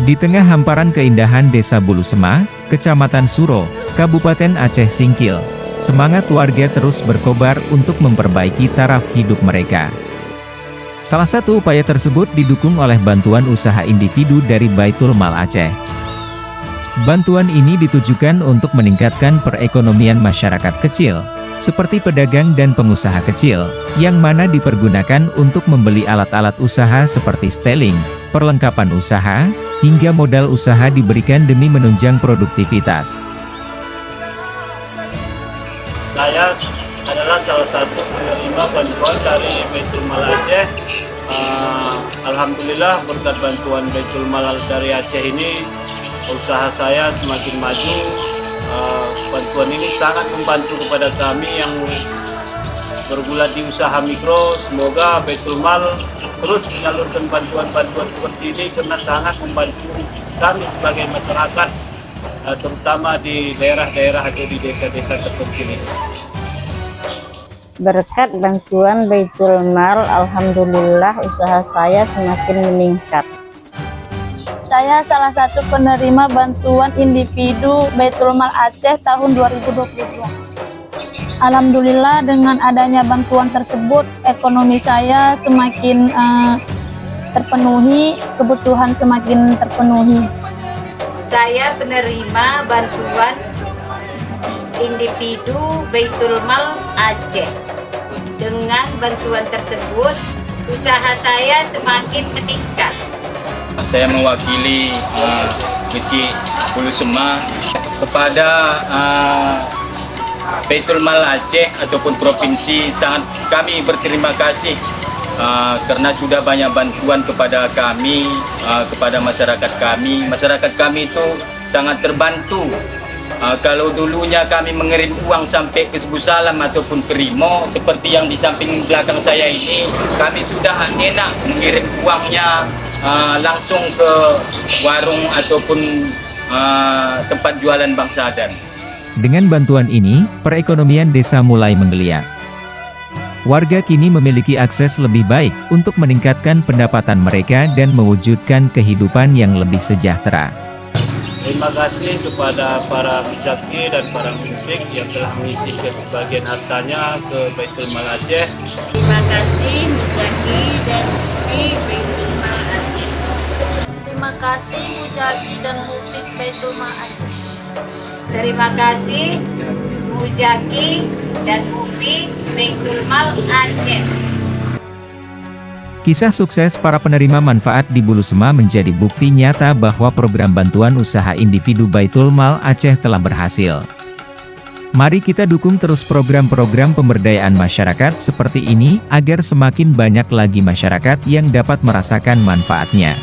Di tengah hamparan keindahan Desa Bulusema, Kecamatan Suro, Kabupaten Aceh Singkil, semangat warga terus berkobar untuk memperbaiki taraf hidup mereka. Salah satu upaya tersebut didukung oleh bantuan usaha individu dari Baitul Mal Aceh. Bantuan ini ditujukan untuk meningkatkan perekonomian masyarakat kecil, seperti pedagang dan pengusaha kecil, yang mana dipergunakan untuk membeli alat-alat usaha seperti styling, perlengkapan usaha, hingga modal usaha diberikan demi menunjang produktivitas. Saya adalah salah satu penerima bantuan dari Baitul Mal Aceh. Alhamdulillah berkat bantuan Baitul Mal dari Aceh ini, usaha saya semakin maju. Bantuan ini sangat membantu kepada kami yang bergulat di usaha mikro. Semoga Baitul Mal terus menyalurkan bantuan-bantuan seperti ini karena sangat membantu kami sebagai masyarakat, terutama di daerah-daerah atau di desa-desa terpencil ini. Berkat bantuan Baitul Mal, alhamdulillah usaha saya semakin meningkat. Saya salah satu penerima bantuan individu Baitul Mal Aceh tahun 2022. Alhamdulillah dengan adanya bantuan tersebut, ekonomi saya semakin terpenuhi, kebutuhan semakin terpenuhi. Saya penerima bantuan individu Baitul Mal Aceh. Dengan bantuan tersebut, usaha saya semakin meningkat. Saya mewakili Kecik Bulusema kepada Baitul Mal Aceh ataupun provinsi. Sangat kami berterima kasih karena sudah banyak bantuan kepada kami, kepada masyarakat kami. Masyarakat kami itu sangat terbantu. Kalau dulunya kami mengirim uang sampai ke Sebu Salam ataupun ke Rimo, seperti yang di samping belakang saya ini, kami sudah enak mengirim uangnya langsung ke warung ataupun tempat jualan Bang Sadan. Dengan bantuan ini, perekonomian desa mulai menggeliat. Warga kini memiliki akses lebih baik untuk meningkatkan pendapatan mereka dan mewujudkan kehidupan yang lebih sejahtera. Terima kasih kepada para mujaki dan para musik yang telah mengisi sebagian hartanya ke Baitul Mal Aceh. Terima kasih mujaki dan mufi Baitul Mal Aceh. Terima kasih mujaki dan mufid Baitul Mal Aceh. Terima kasih mujaki dan mufi Baitul Mal Aceh. Kisah sukses para penerima manfaat di Bulusema menjadi bukti nyata bahwa program bantuan usaha individu Baitul Mal Aceh telah berhasil. Mari kita dukung terus program-program pemberdayaan masyarakat seperti ini, agar semakin banyak lagi masyarakat yang dapat merasakan manfaatnya.